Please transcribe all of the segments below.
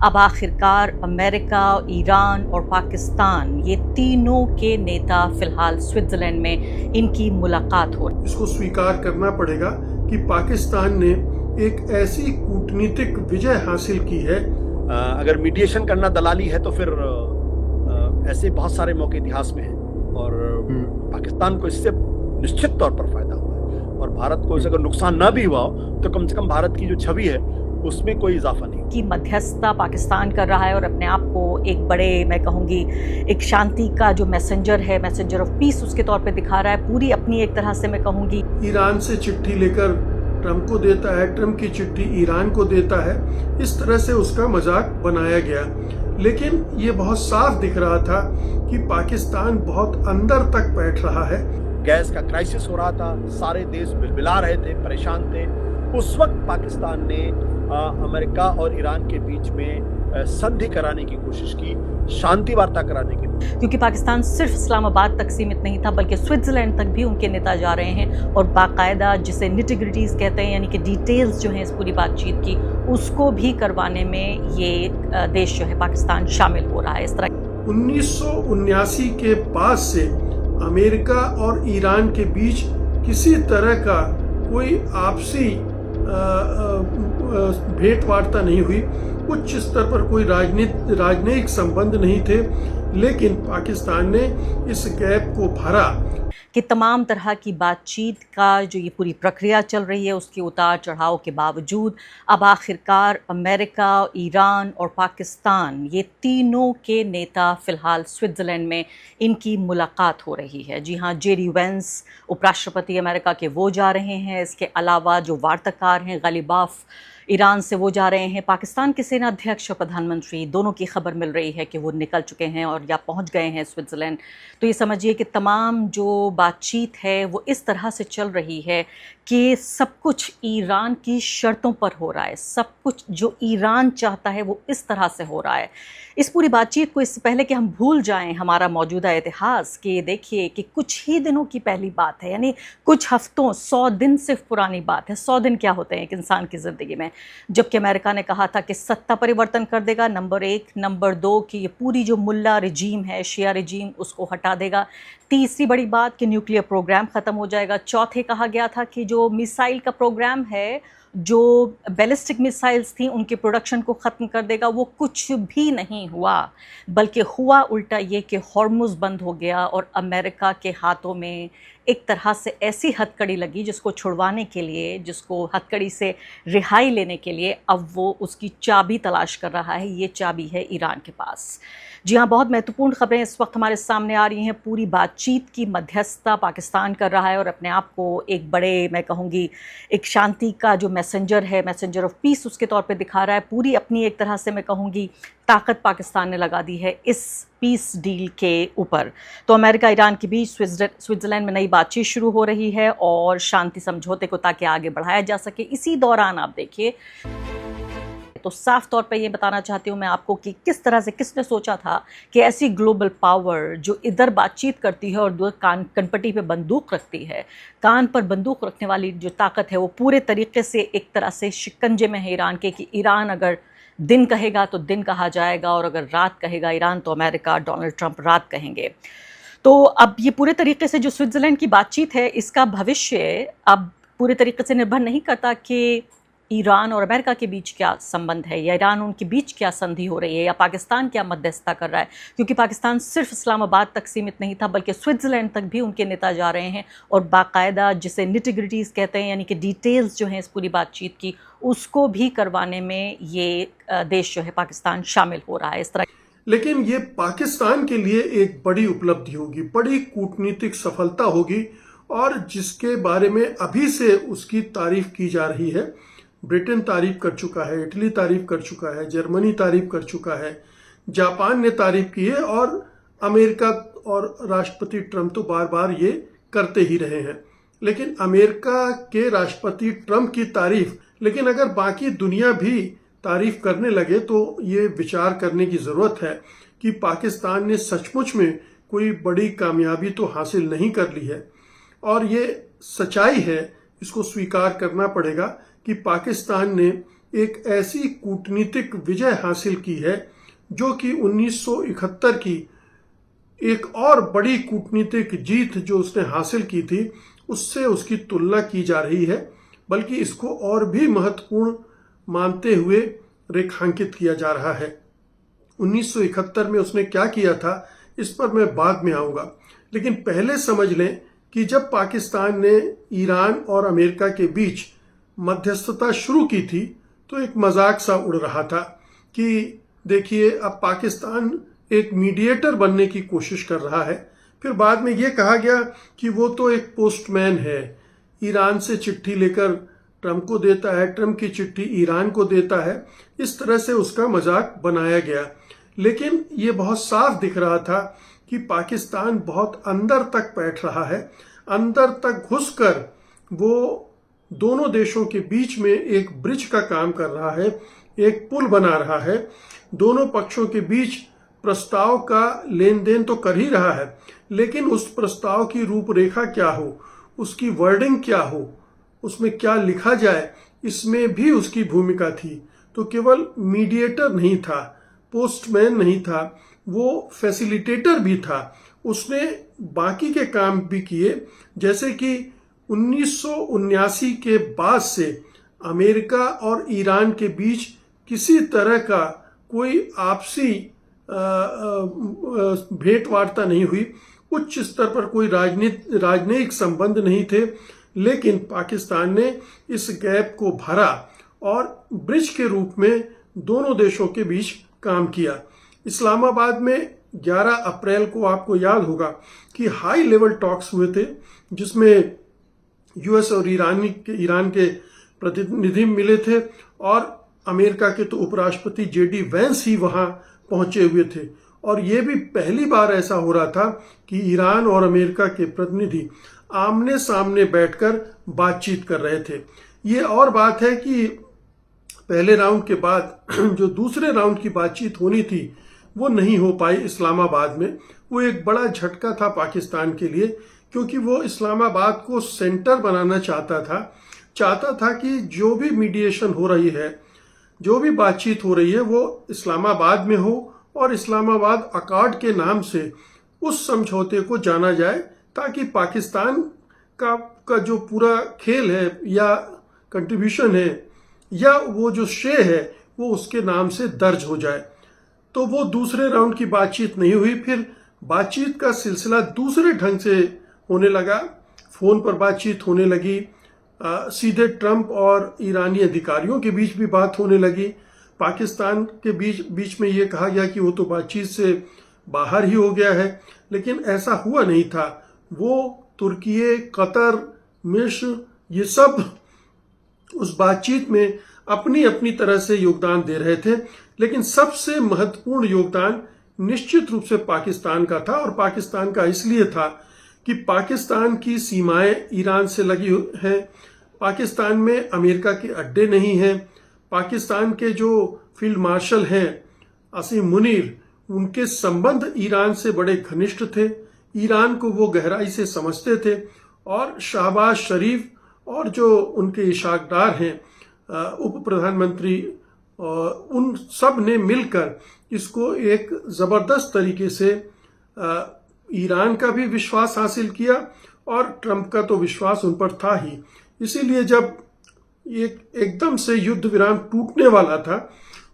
अब आखिरकार America, Iran और पाकिस्तान ये तीनों के नेता फिलहाल स्विट्जरलैंड में इनकी मुलाकात हो रही है। इसको स्वीकार करना पड़ेगा कि पाकिस्तान ने एक ऐसी कूटनीतिक विजय हासिल की है। अगर मीडिएशन करना दलाली है तो फिर ऐसे बहुत सारे मौके इतिहास में हैं और पाकिस्तान को इससे निश्चित तौर पर फायदा हुआ है और भारत को इससे अगर नुकसान ना भी हुआ हो तो कम से कम भारत की जो छवि है उसमें कोई इजाफा नहीं की मध्यस्थता पाकिस्तान कर रहा है और अपने आप को एक बड़े, मैं कहूँगी, एक शांति का जो मैसेंजर है, मैसेंजर ऑफ पीस उसके तौर पे दिखा रहा है। पूरी अपनी एक तरह से मैं कहूँगी ईरान से चिट्ठी लेकर ट्रंप को देता है, ट्रंप की चिट्ठी ईरान को देता है। इस तरह से उसका मजाक बनाया गया, लेकिन ये बहुत साफ दिख रहा था कि पाकिस्तान बहुत अंदर तक बैठ रहा है। गैस का क्राइसिस हो रहा था, सारे देश बिलबिला रहे थे, परेशान थे। उस वक्त पाकिस्तान ने अमेरिका और ईरान के बीच में संधि कराने की कोशिश की, शांति वार्ता कराने की, क्योंकि पाकिस्तान सिर्फ इस्लामाबाद तक सीमित नहीं था बल्कि स्विट्जरलैंड तक भी उनके नेता जा रहे हैं और बाकायदा जिसे निटिग्रिटीज कहते हैं, यानी कि डिटेल्स जो हैं इस पूरी बातचीत की, उसको भी करवाने में ये देश जो है पाकिस्तान शामिल हो रहा है। इस तरह 1979 के बाद से अमेरिका और ईरान के बीच किसी तरह का कोई आपसी भेंट वार्ता नहीं हुई, उच्च स्तर पर कोई राजनयिक संबंध नहीं थे, लेकिन पाकिस्तान ने इस गैप को भरा कि तमाम तरह की बातचीत का जो ये पूरी प्रक्रिया चल रही है उसके उतार चढ़ाव के बावजूद अब आखिरकार अमेरिका, ईरान और पाकिस्तान ये तीनों के नेता फिलहाल स्विट्ज़रलैंड में इनकी मुलाकात हो रही है। जी हाँ, जेडी वेंस उपराष्ट्रपति अमेरिका के वो जा रहे हैं, इसके अलावा जो वार्ताकार हैं गालिबाफ ईरान से वो जा रहे हैं। पाकिस्तान के सेना अध्यक्ष और प्रधानमंत्री दोनों की खबर मिल रही है कि वो निकल चुके हैं और या पहुंच गए हैं स्विट्ज़रलैंड। तो ये समझिए कि तमाम जो बातचीत है वो इस तरह से चल रही है कि सब कुछ ईरान की शर्तों पर हो रहा है, सब कुछ जो ईरान चाहता है वो इस तरह से हो रहा है। इस पूरी बातचीत को, इससे पहले कि हम भूल जाएं हमारा मौजूदा इतिहास, कि देखिए कि कुछ ही दिनों की पहली बात है, यानी कुछ हफ्तों, 100 दिन सिर्फ पुरानी बात है। 100 दिन क्या होते हैं एक इंसान की ज़िंदगी में, जबकि अमेरिका ने कहा था कि सत्ता परिवर्तन कर देगा, नंबर 1, नंबर 2 कि ये पूरी जो मुल्ला रजीम है, शिया रजीम, उसको हटा देगा। तीसरी बड़ी बात कि न्यूक्लियर प्रोग्राम ख़त्म हो जाएगा। चौथे कहा गया था कि जो मिसाइल का प्रोग्राम है, जो बैलिस्टिक मिसाइल्स थी उनके प्रोडक्शन को ख़त्म कर देगा। वो कुछ भी नहीं हुआ, बल्कि हुआ उल्टा ये कि हॉर्मुज़ बंद हो गया और अमेरिका के हाथों में एक तरह से ऐसी हथकड़ी लगी जिसको छुड़वाने के लिए, जिसको हथकड़ी से रिहाई लेने के लिए अब वो उसकी चाबी तलाश कर रहा है। ये चाबी है ईरान के पास। जी हाँ, बहुत महत्वपूर्ण खबरें इस वक्त हमारे सामने आ रही हैं। पूरी बातचीत की मध्यस्थता पाकिस्तान कर रहा है और अपने आप को एक बड़े, मैं कहूँगी, एक शांति का जो मैसेंजर है, मैसेंजर ऑफ पीस उसके तौर पे दिखा रहा है। पूरी अपनी एक तरह से मैं कहूँगी ताकत पाकिस्तान ने लगा दी है इस पीस डील के ऊपर। तो अमेरिका ईरान के बीच स्विट्ज़रलैंड में नई बातचीत शुरू हो रही है और शांति समझौते को ताकि आगे बढ़ाया जा सके। इसी दौरान आप देखिए तो साफ तौर पे ये बताना चाहती हूँ मैं आपको कि किस तरह से किसने सोचा था कि ऐसी ग्लोबल पावर जो इधर बातचीत करती है और दूर कनपट्टी पे बंदूक रखती है, कान पर बंदूक रखने वाली जो ताकत है वो पूरे तरीके से एक तरह से शिकंजे में है ईरान के, कि ईरान अगर दिन कहेगा तो दिन कहा जाएगा और अगर रात कहेगा ईरान तो अमेरिका, डोनाल्ड ट्रंप रात कहेंगे। तो अब ये पूरे तरीके से जो स्विट्ज़रलैंड की बातचीत है इसका भविष्य अब पूरे तरीके से निर्भर नहीं करता कि ईरान और अमेरिका के बीच क्या संबंध है, या ईरान उनके बीच क्या संधि हो रही है, या पाकिस्तान क्या मध्यस्थता कर रहा है, क्योंकि पाकिस्तान सिर्फ इस्लामाबाद तक सीमित नहीं था बल्कि स्विट्ज़रलैंड तक भी उनके नेता जा रहे हैं और बाकायदा जिसे निटिग्रिटीज़ कहते हैं, यानी कि डिटेल्स जो हैं इस पूरी बातचीत की, उसको भी करवाने में ये देश जो है पाकिस्तान शामिल हो रहा है। इस तरह लेकिन ये पाकिस्तान के लिए एक बड़ी उपलब्धि होगी, बड़ी कूटनीतिक सफलता होगी और जिसके बारे में अभी से उसकी तारीफ की जा रही है। ब्रिटेन तारीफ कर चुका है, इटली तारीफ कर चुका है, जर्मनी तारीफ कर चुका है, जापान ने तारीफ की है और अमेरिका और राष्ट्रपति ट्रंप तो बार बार ये करते ही रहे हैं। लेकिन अमेरिका के राष्ट्रपति ट्रंप की तारीफ, लेकिन अगर बाकी दुनिया भी तारीफ करने लगे तो ये विचार करने की ज़रूरत है कि पाकिस्तान ने सचमुच में कोई बड़ी कामयाबी तो हासिल नहीं कर ली है। और ये सच्चाई है, इसको स्वीकार करना पड़ेगा कि पाकिस्तान ने एक ऐसी कूटनीतिक विजय हासिल की है जो कि 1971 की एक और बड़ी कूटनीतिक जीत जो उसने हासिल की थी उससे उसकी तुलना की जा रही है, बल्कि इसको और भी महत्वपूर्ण मानते हुए रेखांकित किया जा रहा है। 1971 में उसने क्या किया था इस पर मैं बाद में आऊंगा, लेकिन पहले समझ लें कि जब पाकिस्तान ने ईरान और अमेरिका के बीच मध्यस्थता शुरू की थी तो एक मजाक सा उड़ रहा था कि देखिए अब पाकिस्तान एक मीडिएटर बनने की कोशिश कर रहा है। फिर बाद में ये कहा गया कि वो तो एक पोस्टमैन है, ईरान से चिट्ठी लेकर ट्रंप को देता है, ट्रंप की चिट्ठी ईरान को देता है। इस तरह से उसका मजाक बनाया गया, लेकिन ये बहुत साफ दिख रहा था कि पाकिस्तान बहुत अंदर तक बैठ रहा है, अंदर तक घुसकर वो दोनों देशों के बीच में एक ब्रिज का काम कर रहा है, एक पुल बना रहा है। दोनों पक्षों के बीच प्रस्ताव का लेन देन तो कर ही रहा है, लेकिन उस प्रस्ताव की रूपरेखा क्या हो, उसकी वर्डिंग क्या हो, उसमें क्या लिखा जाए, इसमें भी उसकी भूमिका थी। तो केवल मीडिएटर नहीं था, पोस्टमैन नहीं था, वो फैसिलिटेटर भी था। उसने बाकी के काम भी किए, जैसे कि 1979 के बाद से अमेरिका और ईरान के बीच किसी तरह का कोई आपसी भेंट वार्ता नहीं हुई, उच्च स्तर पर कोई राजनयिक संबंध नहीं थे, लेकिन पाकिस्तान ने इस गैप को भरा और ब्रिज के रूप में दोनों देशों के बीच काम किया। इस्लामाबाद में 11 अप्रैल को आपको याद होगा कि हाई लेवल टॉक्स हुए थे, जिसमें यूएस और ईरान के प्रतिनिधि मिले थे और अमेरिका के तो उपराष्ट्रपति जेडी वेंस ही वहां पहुंचे हुए थे। और ये भी पहली बार ऐसा हो रहा था कि ईरान और अमेरिका के प्रतिनिधि आमने सामने बैठकर बातचीत कर रहे थे। ये और बात है कि पहले राउंड के बाद जो दूसरे राउंड की बातचीत होनी थी वो नहीं हो पाई इस्लामाबाद में। वो एक बड़ा झटका था पाकिस्तान के लिए, क्योंकि वो इस्लामाबाद को सेंटर बनाना चाहता था कि जो भी मीडिएशन हो रही है, जो भी बातचीत हो रही है, वो इस्लामाबाद में हो और इस्लामाबाद अकॉर्ड के नाम से उस समझौते को जाना जाए, ताकि पाकिस्तान का जो पूरा खेल है या कंट्रीब्यूशन है या वो जो शेयर है वो उसके नाम से दर्ज हो जाए। तो वो दूसरे राउंड की बातचीत नहीं हुई। फिर बातचीत का सिलसिला दूसरे ढंग से होने लगा, फोन पर बातचीत होने लगी, सीधे ट्रंप और ईरानी अधिकारियों के बीच भी बात होने लगी। पाकिस्तान के बीच में ये कहा गया कि वो तो बातचीत से बाहर ही हो गया है, लेकिन ऐसा हुआ नहीं था। वो तुर्की, कतर, मिस्र, ये सब उस बातचीत में अपनी अपनी तरह से योगदान दे रहे थे, लेकिन सबसे महत्वपूर्ण योगदान निश्चित रूप से पाकिस्तान का था। और पाकिस्तान का इसलिए था कि पाकिस्तान की सीमाएं ईरान से लगी हैं, पाकिस्तान में अमेरिका के अड्डे नहीं हैं, पाकिस्तान के जो फील्ड मार्शल हैं असीम मुनीर, उनके संबंध ईरान से बड़े घनिष्ठ थे, ईरान को वो गहराई से समझते थे। और शहबाज शरीफ और जो उनके इशाकदार हैं उप प्रधानमंत्री, उन सब ने मिलकर इसको एक जबरदस्त तरीके से ईरान का भी विश्वास हासिल किया और ट्रंप का तो विश्वास उन पर था ही। इसीलिए जब एकदम से युद्ध विराम टूटने वाला था,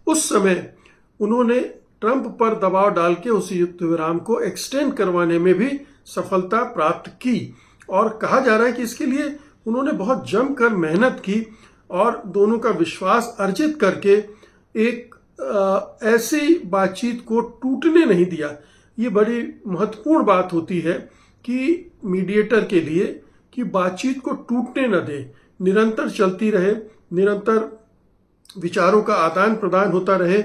उस समय उन्होंने ट्रंप पर दबाव डाल के उस युद्ध विराम को एक्सटेंड करवाने में भी सफलता प्राप्त की। और कहा जा रहा है कि इसके लिए उन्होंने बहुत जमकर मेहनत की और दोनों का विश्वास अर्जित करके एक ऐसी बातचीत को टूटने नहीं दिया। ये बड़ी महत्वपूर्ण बात होती है कि मीडिएटर के लिए कि बातचीत को टूटने न दे, निरंतर चलती रहे, निरंतर विचारों का आदान प्रदान होता रहे,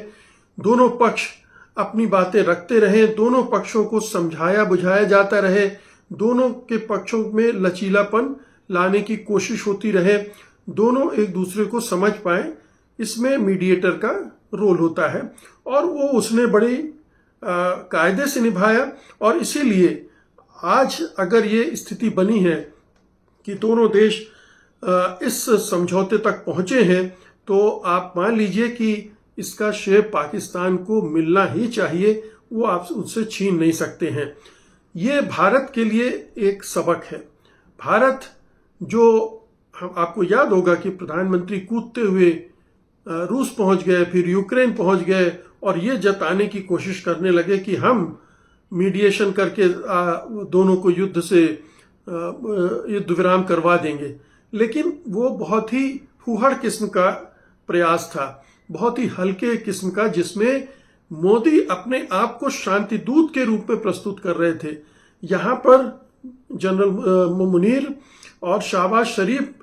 दोनों पक्ष अपनी बातें रखते रहे, दोनों पक्षों को समझाया बुझाया जाता रहे, दोनों के पक्षों में लचीलापन लाने की कोशिश होती रहे, दोनों एक दूसरे को समझ पाए। इसमें मीडिएटर का रोल होता है और वो उसने बड़ी कायदे से निभाया। और इसीलिए आज अगर ये स्थिति बनी है कि दोनों देश इस समझौते तक पहुंचे हैं, तो आप मान लीजिए कि इसका श्रेय पाकिस्तान को मिलना ही चाहिए, वो आप उससे छीन नहीं सकते हैं। ये भारत के लिए एक सबक है। भारत जो, आपको याद होगा कि प्रधानमंत्री कूदते हुए रूस पहुंच गए, फिर यूक्रेन पहुंच गए और ये जताने की कोशिश करने लगे कि हम मीडिएशन करके दोनों को युद्ध से युद्ध विराम करवा देंगे। लेकिन वो बहुत ही फूहड़ किस्म का प्रयास था, बहुत ही हल्के किस्म का, जिसमें मोदी अपने आप को शांति दूत के रूप में प्रस्तुत कर रहे थे। यहाँ पर जनरल मुनीर और शहबाज शरीफ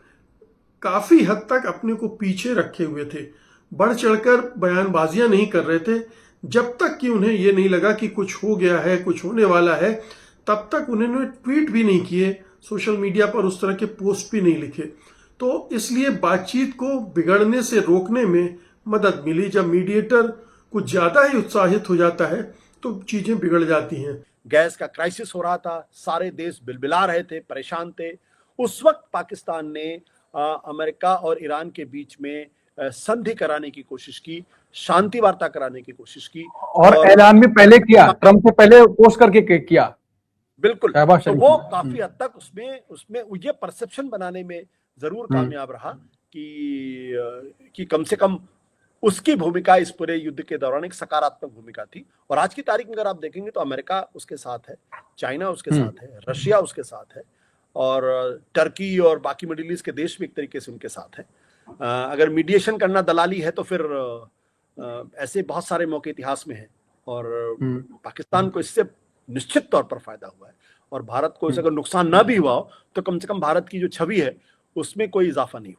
काफी हद तक अपने को पीछे रखे हुए थे, बढ़ चढ़कर बयानबाजियां नहीं कर रहे थे। जब तक कि उन्हें यह नहीं लगा कि कुछ हो गया है, कुछ होने वाला है, तब तक उन्होंने ट्वीट भी नहीं किए, सोशल मीडिया पर उस तरह के पोस्ट भी नहीं लिखे। तो इसलिए बातचीत को बिगड़ने से रोकने में मदद मिली। जब मीडिएटर कुछ ज्यादा ही उत्साहित हो जाता है तो चीजें बिगड़ जाती हैं। गैस का क्राइसिस हो रहा था, सारे देश बिलबिला रहे थे, परेशान थे। उस वक्त पाकिस्तान ने अमेरिका और ईरान के बीच में संधि कराने की कोशिश की, शांति वार्ता कराने की कोशिश की, और ऐलान भी पहले किया, ट्रंप से पहले पोस्ट करके किया। बिल्कुल। तो वो काफी हद तक उसमें ये परसेप्शन बनाने में जरूर कामयाब रहा कि कम से कम उसकी भूमिका इस पूरे युद्ध के दौरान एक सकारात्मक भूमिका थी। और आज की तारीख में अगर आप देखेंगे तो अमेरिका उसके साथ है, चाइना उसके साथ है, रशिया उसके साथ है, और टर्की और बाकी मिडिल ईस्ट के देश भी एक तरीके से उनके साथ है। अगर मीडिएशन करना दलाली है तो फिर ऐसे बहुत सारे मौके इतिहास में हैं, और पाकिस्तान को इससे निश्चित तौर पर फायदा हुआ है। और भारत को इससे अगर नुकसान ना भी हुआ हो तो कम से कम भारत की जो छवि है उसमें कोई इजाफा नहीं हुआ।